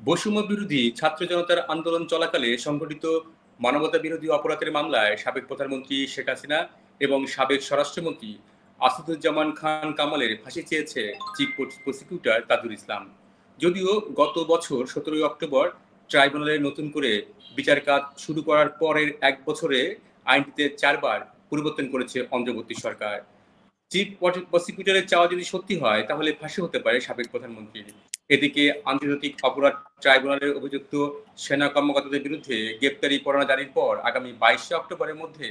বৈষম্য বিরোধী ছাত্র জনতার আন্দোলন চলাকালে সংঘটিত মানবতা বিরোধী অপরাধের মামলায় সাবেক প্রধানমন্ত্রী শেখ হাসিনা এবং সাবেক স্বরাষ্ট্রমন্ত্রী আসাদুজ্জামান খান কামালের ফাঁসি চেয়েছে চিফ প্রসিকিউটর তাজুল ইসলাম। যদিও গত বছর ১৭ই অক্টোবর ট্রাইব্যুনালে নতুন করে বিচার কাজ শুরু করার পরের এক বছরে আইনটিতে ৪ বার পরিবর্তন করেছে অন্তর্বর্তী সরকার। চিফ প্রসিকিউটরের চাওয়া যদি সত্যি হয় তাহলে ফাঁসি হতে পারে সাবেক প্রধানমন্ত্রীর। এদিকে আন্তর্জাতিক অপরাধ ট্রাইব্যুনালের অভিযুক্ত সেনা কর্মকর্তাদের বিরুদ্ধে গ্রেপ্তারি পরোয়ানা জারির পর আগামী ২২শে অক্টোবরের মধ্যে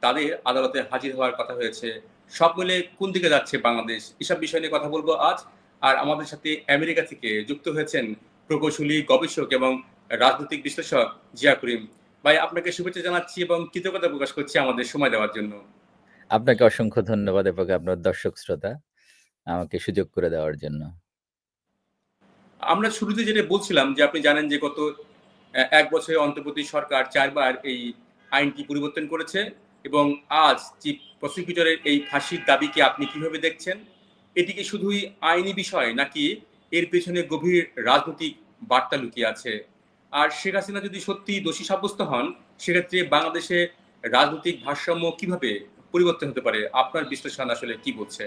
তাদের আদালতে হাজির হওয়ার কথা হয়েছে। সব মিলে কোন দিকে যাচ্ছে বাংলাদেশ, এসব বিষয় নিয়ে কথা বলবো আজ। আর আমাদের সাথে আমেরিকা থেকে যুক্ত হয়েছেন প্রকৌশলী, গবেষক এবং রাজনৈতিক বিশ্লেষক জিয়া করিম। ভাই, আপনাকে শুভেচ্ছা জানাচ্ছি এবং কৃতজ্ঞতা প্রকাশ করছি আমাদের সময় দেওয়ার জন্য। আপনাকে অসংখ্য ধন্যবাদ এবং আপনার দর্শক শ্রোতা আমাকে সুযোগ করে দেওয়ার জন্য। আমরা শুরুতে যেটা বলছিলাম যে আপনি জানেন যে গত ১ বছরে অন্তর্বর্তী সরকার ৪ বার এই আইনটি পরিবর্তন করেছে এবং আজ চিফ প্রসিকিউটরের এই ফাঁসির দাবিকে আপনি কিভাবে দেখছেন? এটি কি শুধুই আইনি বিষয় নাকি এর পেছনে গভীর রাজনৈতিক বার্তা লুকিয়ে আছে? আর শেখ হাসিনা যদি সত্যিই দোষী সাব্যস্ত হন, সেক্ষেত্রে বাংলাদেশে রাজনৈতিক ভারসাম্য কিভাবে পরিবর্তন হতে পারে? আপনার বিশ্লেষণ আসলে কি বলছে?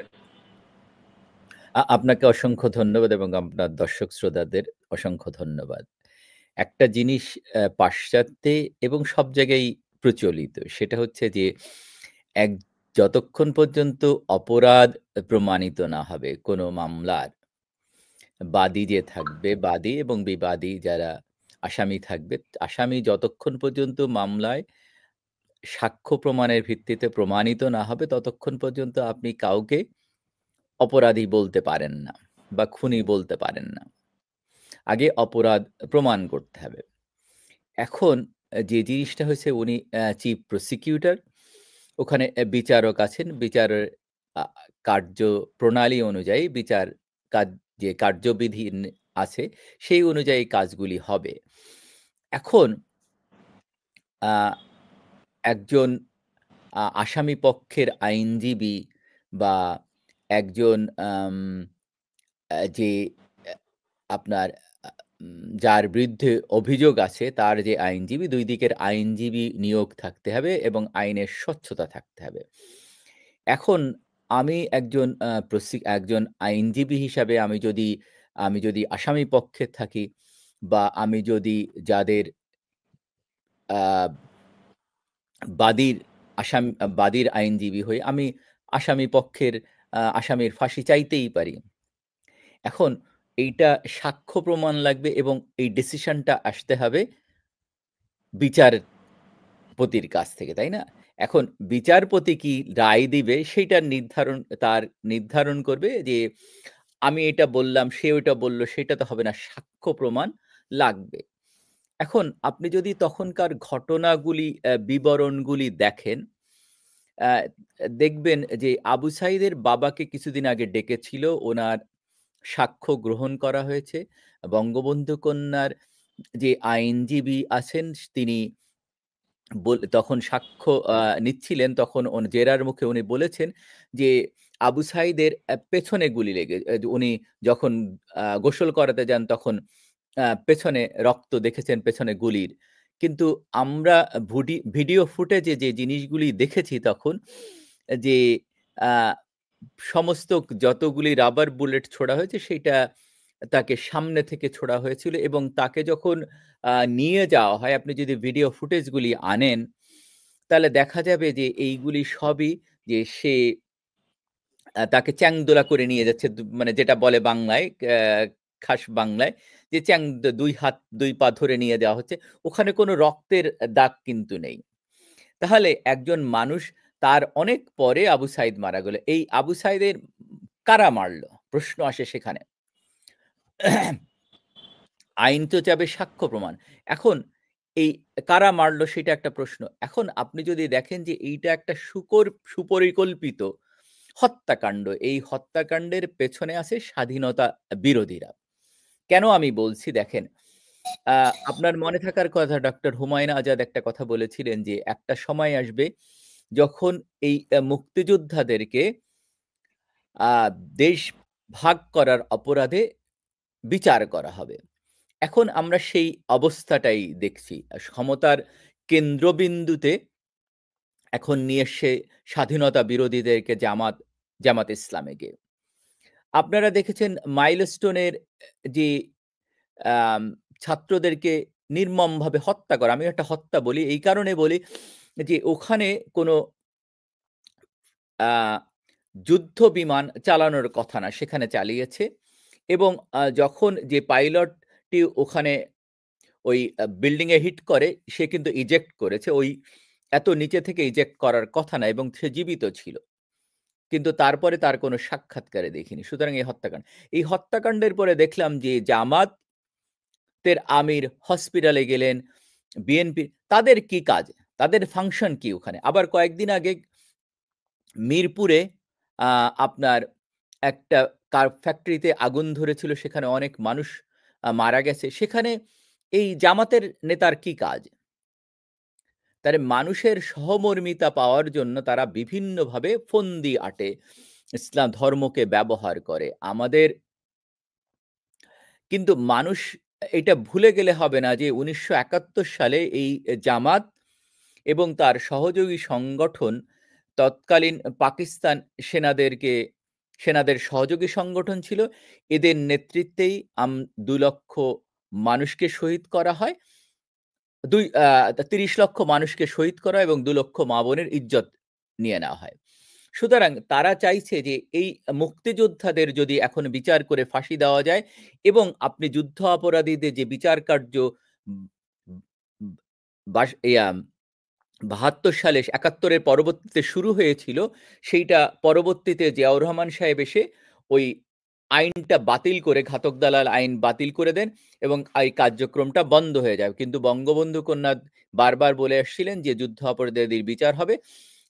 আপনাকে অসংখ্য ধন্যবাদ এবং আপনার দর্শক শ্রোতাদের অসংখ্য ধন্যবাদ। একটা জিনিস পাশ্চাত্যে এবং সব জায়গায় প্রচলিত। সেটা হচ্ছে যে এক যতক্ষণ পর্যন্ত অপরাধ প্রমাণিত না হবে কোনো মামলার, বাদী যে থাকবে, বাদী এবং বিবাদী যারা আসামি থাকবে, আসামি যতক্ষণ পর্যন্ত মামলায় সাক্ষ্য প্রমাণের ভিত্তিতে প্রমাণিত না হবে ততক্ষণ পর্যন্ত আপনি কাউকে অপরাধী বলতে পারেন না বা খুনি বলতে পারেন না। আগে অপরাধ প্রমাণ করতে হবে। এখন যে জিনিসটা হয়েছে উনি চিফ প্রসিকিউটর, ওখানে বিচারক আছেন। বিচারের আ কার্যপ্রণালী অনুযায়ী বিচার কাজ যে কার্যবিধি আছে সেই অনুযায়ী কাজগুলি হবে। এখন আ একজন আসামি পক্ষের আইনজীবী বা একজন যে আপনার যার বিরুদ্ধে অভিযোগ আছে তার যে আইনজীবী, ২ দিকের আইনজীবী নিয়োগ থাকতে হবে এবং আইনের স্বচ্ছতা থাকতে হবে। এখন আমি একজন আইনজীবী হিসাবে আমি যদি আসামি পক্ষে থাকি বা আমি যদি যাদের আ বাদীর বাদীর আইনজীবী হই, আমি আসামি পক্ষের আসামির ফাঁসি চাইতেই পারি। এখন এইটা সাক্ষ্য প্রমাণ লাগবে এবং এই ডিসিশনটা আসতে হবে বিচারপতির কাছ থেকে, তাই না? এখন বিচারপতি কি রায় দিবে সেইটা নির্ধারণ করবে যে আমি এটা বললাম, সে ওইটা বলল, সেটা তো হবে না। সাক্ষ্য প্রমাণ লাগবে। এখন আপনি যদি তখনকার ঘটনাগুলি বিবরণগুলি দেখেন, আ দেখবেন যে আবু সাঈদের বাবাকে কিছুদিন আগে ডেকেছিল। উনার সাক্ষ্য গ্রহণ করা হয়েছে। বঙ্গবন্ধু কন্যার যে আইনজীবী আছেন তিনি তখন সাক্ষ্য নিচ্ছিলেন। তখন জেরার মুখে উনি বলেছেন যে আবু সাঈদের পেছনে গুলি লেগে উনি যখন গোসল করাতে যান তখন পেছনে রক্ত দেখেছেন, পেছনে গুলির। কিন্তু আমরা ভিডিও ফুটেজে যে জিনিসগুলি দেখেছি তখন যে আ সমস্ত যতগুলি রাবার বুলেট ছোড়া হয়েছে সেইটা তাকে সামনে থেকে ছোড়া হয়েছিল এবং তাকে যখন নিয়ে যাওয়া হয়, আপনি যদি ভিডিও ফুটেজগুলি আনেন, তাহলে দেখা যাবে যে এইগুলি সবই যে সে তাকে চ্যাংদোলা করে নিয়ে যাচ্ছে। মানে যেটা বলে বাংলায়, খাস বাংলায় যে ২ হাত ২ পা ধরে নিয়ে যাওয়া হচ্ছে। ওখানে কোনো রক্তের দাগ কিন্তু নেই। তাহলে একজন মানুষ তার অনেক পরে আবু সাঈদ মারা গেল। এই আবু সাঈদের কারা মারল? প্রশ্ন আসে সেখানে। আইন তো চাবে সাক্ষ্য প্রমাণ। এখন এই কারা মারল সেটা একটা প্রশ্ন। এখন আপনি যদি দেখেন যে এইটা একটা সুপরিকল্পিত হত্যাকাণ্ড। এই হত্যাকাণ্ডের পেছনে আছে স্বাধীনতা বিরোধীরা। কেন আমি বলছি দেখেন, আ আপনার মনে থাকার কথা ডক্টর হুমায়ুন আজাদ একটা কথা বলেছিলেন যে, একটা সময় আসবে যখন এই মুক্তিযোদ্ধাদেরকে আ দেশ ভাগ করার অপরাধে বিচার করা হবে। এখন আমরা সেই অবস্থাটাই দেখছি। ক্ষমতার কেন্দ্রবিন্দুতে এখন নিয়ে এসছে স্বাধীনতা বিরোধীদেরকে জামাত ইসলামে গিয়ে। আপনারা দেখেছেন মাইলস্টোনের যে আম ছাত্রদেরকে নির্মমভাবে হত্যা করা। আমি একটা হত্যা বলি, এই কারণে বলি যে ওখানে কোনো আ যুদ্ধ বিমান চালানোর কথা না, সেখানে চালিয়েছে এবং যখন যে পাইলটটি ওখানে ওই বিল্ডিং এ হিট করে, সে কিন্তু ইজেক্ট করেছে। ওই এত নিচে থেকে ইজেক্ট করার কথা না এবং সে জীবিত ছিল। কিন্তু তারপরে তার কোনো সাক্ষাৎকারে দেখিনি। সুতরাং এই হত্যাকাণ্ড। এই হত্যাকাণ্ডের পরে দেখলাম যে জামাতের আমির হসপিটালে গেলেন, বিএনপি তাদের কি কাজ? তাদের ফাংশন কি ওখানে? আবার কয়েকদিন আগে মিরপুরে আ আপনার একটা ফ্যাক্টরিতে আগুন ধরেছিল, সেখানে অনেক মানুষ মারা গেছে। সেখানে এই জামাতের নেতার কি কাজ? তারে মানুষের সহমর্মিতা পাওয়ার জন্য তারা বিভিন্নভাবে ফন্দি আঁটে, ইসলাম ধর্মকে ব্যবহার করে। কিন্তু মানুষ এটা ভুলে গেলে হবে না যে ১৯৭১ সালে এই জামাত এবং তার সহযোগী সংগঠন তৎকালীন পাকিস্তান সেনাদের সহযোগী সংগঠন ছিল। এদের নেতৃত্বেই ২ লক্ষ মানুষকে শহীদ করা হয়। ৩০ লক্ষ মানুষকে শহীদ করা এবং ২ লক্ষ মা-বোনের ইজ্জত নিয়ে নেওয়া হয়। সুতরাং তারা চাইছে যে এই মুক্তিযোদ্ধাদের যদি এখন বিচার করে ফাঁসি দেওয়া যায় এবং আপনি যুদ্ধ অপরাধীদের যে বিচার কার্য উম উম বাস ইয়া ৭২ সালে ৭১ এর পরবর্তীতে শুরু হয়েছিল, সেইটা পরবর্তীতে জিয়াউর রহমান সাহেব এসে ওই আইনটা বাতিল করে, ঘাতক দালাল আইন বাতিল করে দেন এবং এই কার্যক্রমটা বন্ধ হয়ে যায়। কিন্তু বঙ্গবন্ধু কন্যা বারবার বলে আসছিলেন যে যুদ্ধ অপরাধীদের বিচার হবে।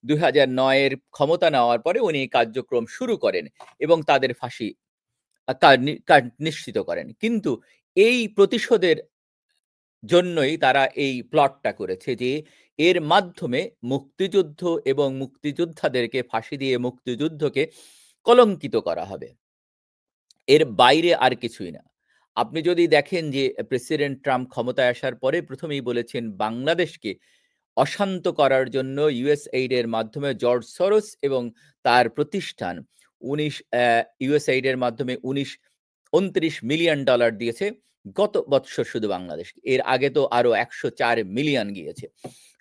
২০০৯ এর ক্ষমতা নেওয়ার পরে উনি এই কার্যক্রম শুরু করেন এবং তাদের ফাঁসি আ কা নি কা নিশ্চিত করেন। কিন্তু এই প্রতিশোধের জন্যই তারা এই প্লটটা করেছে যে এর মাধ্যমে মুক্তিযুদ্ধ এবং মুক্তিযোদ্ধাদেরকে ফাঁসি দিয়ে মুক্তিযুদ্ধকে কলঙ্কিত করা হবে। এর বাইরে আর কিছুই না। আপনি যদি দেখেন যে প্রেসিডেন্ট ট্রাম্প ক্ষমতায় আসার পরে ১ম এই বলেছেন বাংলাদেশকে অশান্ত করার জন্য USAID এর মাধ্যমে জর্জ সরোস এবং তার প্রতিষ্ঠান ১৯ USAID এর মাধ্যমে ২৯ মিলিয়ন ডলার দিয়েছে গত বৎসর শুধু বাংলাদেশকে। এর আগে তো আরো ১০৪ মিলিয়ন গিয়েছে।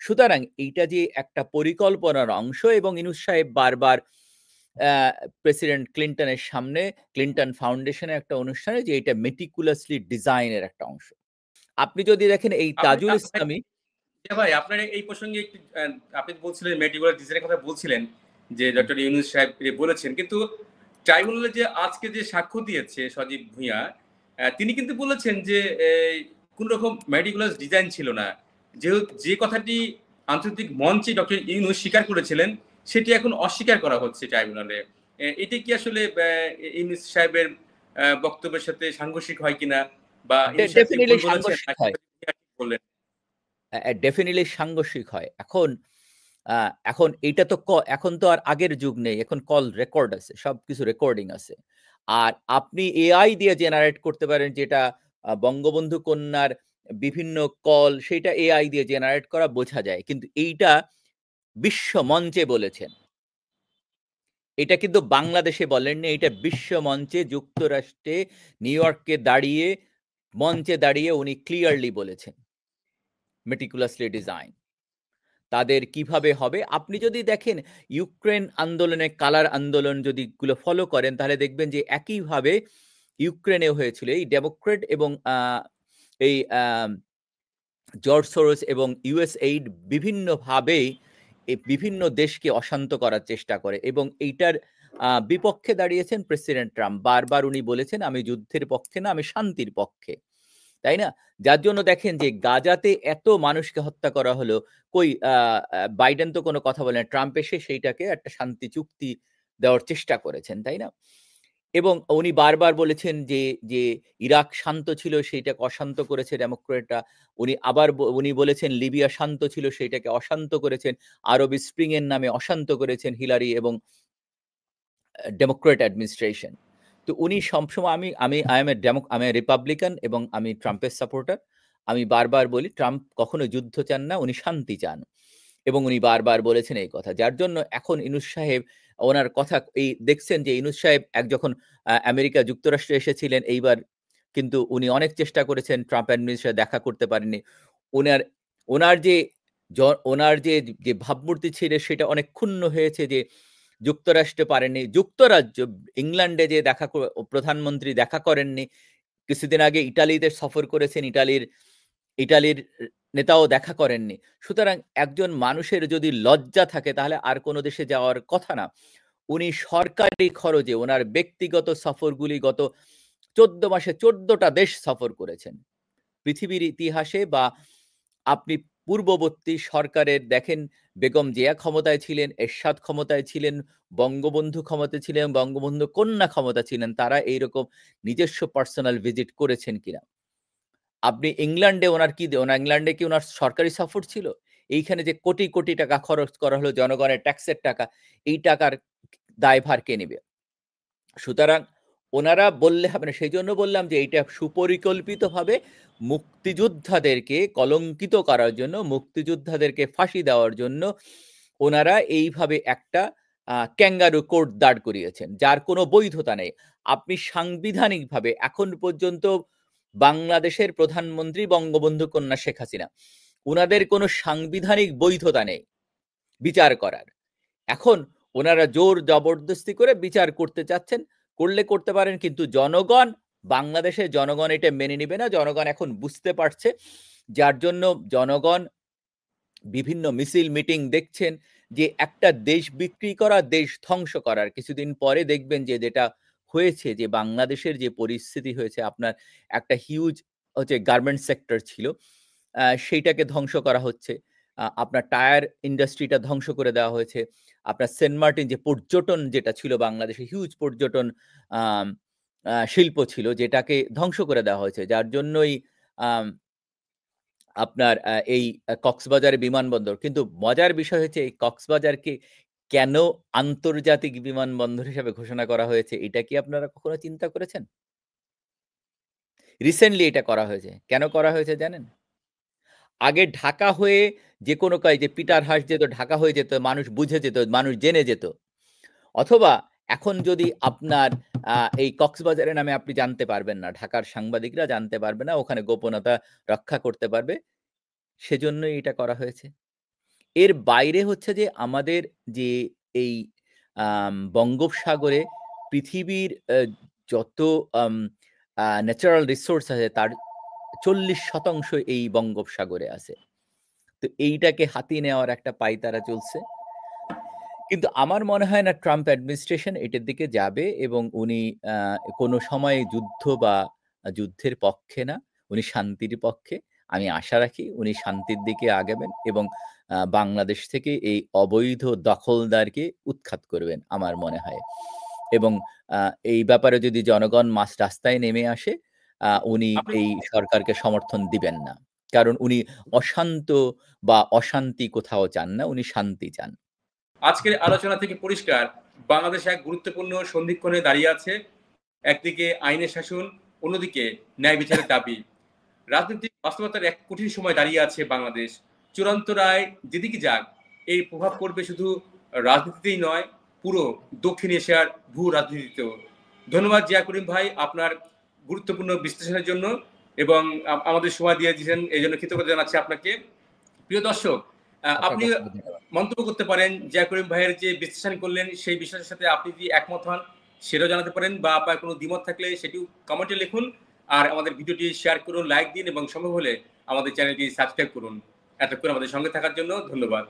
সুতরাং এইটা যে একটা পরিকল্পনার অংশ এবং ইউনূস সাহেব বারবার অ্যা প্রেসিডেন্ট ক্লিনটনের সামনে ক্লিনটন ফাউন্ডেশনের একটা অনুষ্ঠানে যে এটা meticulously ডিজাইন এর একটা অংশ। আপনি যদি দেখেন এই আপনি তাজুল ইসলামী ভাই আপনার এই প্রসঙ্গে একটু আপনি বলছিলেন মেটিকুলার ডিজাইনের কথা বলছিলেন যে ডক্টর ইউনূস সাহেব বলেছেন। কিন্তু ট্রাইব্যুনালে যে আজকে যে সাক্ষ্য দিয়েছে সজীব ভূঁইয়া, তিনি কিন্তু বলেছেন যে কোন রকম মেটিকুলাস ডিজাইন ছিল না। যে কথাটি আন্তর্জাতিক মঞ্চে ডক্টর ইউনূস স্বীকার করেছিলেন, সেটি এখন অস্বীকার করা হচ্ছে ট্রাইব্যুনালে। এটি কি আসলে ইউনূস সাহেবের বক্তব্যের সাথে সাংঘর্ষিক হয় কিনা? বা ইউনূস সাহেব কি ডেফিনিটলি ভুল বলেছেন সাংঘর্ষিক নাকি হয়। ঠিক বললেন? ডেফিনিটলি সাংঘর্ষিক হয়। আ এখন এইটা তো এখন তো আর আগের যুগ নেই। এখন কল রেকর্ড আছে। সবকিছু রেকর্ডিং আছে। আর আপনি এআই দিয়ে জেনারেট করতে পারেন যেটা বঙ্গবন্ধু কন্যার বিভিন্ন কল সেইটা এআই দিয়ে জেনারেট করা বোঝা যায়। কিন্তু এইটা বিশ্ব মঞ্চে বলেছেন। এটা কিন্তু বাংলাদেশে বলেননি। এটা বিশ্ব মঞ্চে যুক্তরাষ্ট্রে নিউ ইয়র্কে মঞ্চে দাঁড়িয়ে উনি ক্লিয়ারলি বলেছেন। meticulously designed তাদের কিভাবে হবে? আপনি যদি দেখেন ইউক্রেন আন্দোলনে কালার আন্দোলন যদি গুলো ফলো করেন তাহলে দেখবেন যে একইভাবে ইউক্রেনেও হয়েছিল। এই ডেমোক্রেট এবং এই জর্জ সোরস এবং USAID বিভিন্নভাবেই বিভিন্ন দেশকে অশান্ত করার চেষ্টা করে এবং এইটার বিপক্ষে দাঁড়িয়েছেন প্রেসিডেন্ট ট্রাম্প। বারবার উনি বলেছেন, "আমি যুদ্ধের পক্ষে না, আমি শান্তির পক্ষে।" তাই না? যার জন্য দেখেন যে গাজাতে এত মানুষকে হত্যা করা হলো। কই আ আ বাইডেন তো কোনো কথা বলে না। ট্রাম্প এসে সেইটাকে একটা শান্তি চুক্তি দেওয়ার চেষ্টা করেছেন, তাই না? এবং উনি বারবার বলেছেন যে ইরাক শান্ত ছিল সেইটাকে অশান্ত করেছে ডেমোক্র্যাটরা। উনি বলেছেন লিবিয়া শান্ত ছিল সেইটাকে অশান্ত করেছেন। আরব স্প্রিং এর নামে অশান্ত করেছেন হিলারি এবং ডেমোক্র্যাট অ্যাডমিনিস্ট্রেশন। তো উনি সবসময় আমি আই এম রিপাবলিকান এবং আমি ট্রাম্পের সাপোর্টার। আমি বারবার বলি ট্রাম্প কখনো যুদ্ধ চান না, উনি শান্তি চান। এবং উনি বারবার বলেছেন এই কথা। যার জন্য এখন ইউনূস সাহেব ওনার কথা এই দেখছেন যে ইউনূস সাহেব যখন আমেরিকা যুক্তরাষ্ট্রে এসেছিলেন এইবার কিন্তু উনি অনেক চেষ্টা করেছেন ট্রাম্প অ্যাডমিনিস্ট্রেশন দেখা করতে পারেননি। উনার উনার যে জ উনার যে ভাবমূর্তি ছিল সেটা অনেক ক্ষুণ্ণ হয়েছে যে যুক্তরাষ্ট্রে পারেননি। যুক্তরাজ্য ইংল্যান্ডে যে প্রধানমন্ত্রী দেখা করেননি। কিছুদিন আগে ইটালিতে সফর করেছেন। ইটালির নেতাও দেখা করেননি। সুতরাং একজন মানুষের যদি লজ্জা থাকে তাহলে আর কোন দেশে যাওয়ার কথা না। উনি সরকারি খরচে উনার ব্যক্তিগত সফরগুলি গত ১৪ মাসে ১৪ টা দেশ সফর করেছেন। পৃথিবীর ইতিহাসে বা আপনি পূর্ববর্তী সরকারের দেখেন বেগম জিয়া ক্ষমতায় ছিলেন, এরশাদ ক্ষমতায় ছিলেন, বঙ্গবন্ধু ক্ষমতায় ছিলেন, বঙ্গবন্ধু কন্যা ক্ষমতা ছিলেন। তারা এইরকম নিজস্ব পার্সোনাল ভিজিট করেছেন কিনা? আপনি ইংল্যান্ডে ইংল্যান্ডে কি উনার সরকারি সফর ছিল? এইখানে যে কোটি, কোটি টাকা খরচ করা হলো জনগণের ট্যাক্সের টাকা, এই টাকার দায়ভার কে নিবে? সুতরাং ওনারা বললে হবে না। সেইজন্য বললাম যে এইটা সুপরিকল্পিতভাবে মুক্তিযোদ্ধাদেরকে কলঙ্কিত করার জন্য, মুক্তিযোদ্ধাদেরকে ফাঁসি দেওয়ার জন্য ওনারা এইভাবে একটা ক্যাঙ্গারু কোর্ট দাঁড় করিয়েছেন, যার কোনো বৈধতা নেই। আপনি সাংবিধানিকভাবে এখন পর্যন্ত বাংলাদেশের প্রধানমন্ত্রী বঙ্গবন্ধু কন্যা শেখ হাসিনা। উনাদের কোনো সাংবিধানিক বৈধতা নেই বিচার করার। এখন ওনারা জোর জবরদস্তি করে বিচার করতে চাচ্ছেন। করলে করতে পারেন, কিন্তু জনগণ, বাংলাদেশের জনগণ এটা মেনে নিবে না। জনগণ এখন বুঝতে পারছে। যার জন্য জনগণ বিভিন্ন মিছিল মিটিং দেখছেন যে একটা দেশ বিক্রি করা, দেশ ধ্বংস করার। কিছুদিন পরে দেখবেন যে যেটা হয়েছে, যে বাংলাদেশের যে পরিস্থিতি হয়েছে, আপনার একটা হিউজ গার্মেন্টস সেক্টর ছিল, সেইটাকে ধ্বংস করা হচ্ছে। আপনার টায়ার ইন্ডাস্ট্রিটা ধ্বংস করে দেওয়া হয়েছে। আপনার সেন্ট মার্টিন যে পর্যটন যেটা ছিল বাংলাদেশে হিউজ পর্যটন আম শিল্প ছিল, যেটাকে ধ্বংস করে দেওয়া হয়েছে। যার জন্যই আম আপনার এই কক্সবাজারের বিমানবন্দর। কিন্তু মজার বিষয় হচ্ছে এই কক্সবাজারকে কেন আন্তর্জাতিক বিমানবন্দর হিসেবে ঘোষণা করা হয়েছে, এটা কি আপনারা কখনো চিন্তা করেছেন? রিসেন্টলি এটা করা হয়েছে। কেন করা হয়েছে জানেন? আগে ঢাকা হয়ে যেকোনো যে পিটার হাস যেত, ঢাকা হয়ে যেত, মানুষ বুঝে যেত, মানুষ জেনে যেত। অথবা এখন যদি আপনার এই কক্সবাজারের নামে আপনি জানতে পারবেন না, ঢাকার সাংবাদিকরা জানতে পারবে না, ওখানে গোপনতা রক্ষা করতে পারবে। সেজন্যই এটা করা হয়েছে। এর বাইরে হচ্ছে যে আমাদের যে এই বঙ্গোপসাগরে পৃথিবীর যত আম আ ন্যাচারাল রিসোর্স আছে তার ৪০% এই বঙ্গোপসাগরে আছে। তো এইটাকে হাতিয়ে নেওয়ার একটা পায়তারা চলছে। কিন্তু আমার মনে হয় না ট্রাম্প অ্যাডমিনিস্ট্রেশন এটার দিকে যাবে এবং উনি আ কোনো সময় যুদ্ধ বা যুদ্ধের পক্ষে না, উনি শান্তির পক্ষে। আমি আশা রাখি উনি শান্তির দিকে আগাবেন এবং বাংলাদেশ থেকে এই অবৈধ দখলদারকে উৎখাত করবেন আমার মনে হয়। এবং আ এই ব্যাপারে যদি জনগণ রাস্তায় নেমে আসে, উনি আপনি এই সরকারকে সমর্থন দিবেন না। কারণ উনি অশান্ত বা অশান্তি কোথাও চান না, উনি শান্তি চান। আজকের আলোচনা থেকে পরিষ্কার বাংলাদেশ এক গুরুত্বপূর্ণ সন্ধিক্ষণে দাঁড়িয়ে আছে। একদিকে আইনের শাসন, অন্যদিকে ন্যায় বিচারের দাবি। রাজনৈতিক বাস্তবতার এক কঠিন সময় দাঁড়িয়ে আছে বাংলাদেশ। চূড়ান্ত রায় যেদিকে যাক, এই প্রভাব পড়বে শুধু রাজনীতিতেই নয়, পুরো দক্ষিণ এশিয়ার ভূ রাজনীতিতেও। ধন্যবাদ জিয়া করিম ভাই আপনার গুরুত্বপূর্ণ বিশ্লেষণের জন্য এবং আমাদের সময় দিয়ে দিয়েছেন, এই জন্য কৃতজ্ঞতা জানাচ্ছি আপনাকে। প্রিয় দর্শক, আপনি আপনাকে অসংখ্য ধন্যবাদ। মন্তব্য করতে পারেন জিয়া করিম ভাইয়ের যে বিশ্লেষণ করলেন সেই বিষয়ের সাথে আপনি যদি একমত হন সেটাও জানাতে পারেন, বা আপনার কোনো দ্বিমত থাকলে সেটিও কমেন্টে লিখুন। আর আমাদের ভিডিওটি শেয়ার করুন, লাইক দিন এবং সম্ভব হলে আমাদের চ্যানেলটি সাবস্ক্রাইব করুন। এতক্ষণ আমাদের সঙ্গে থাকার জন্য ধন্যবাদ।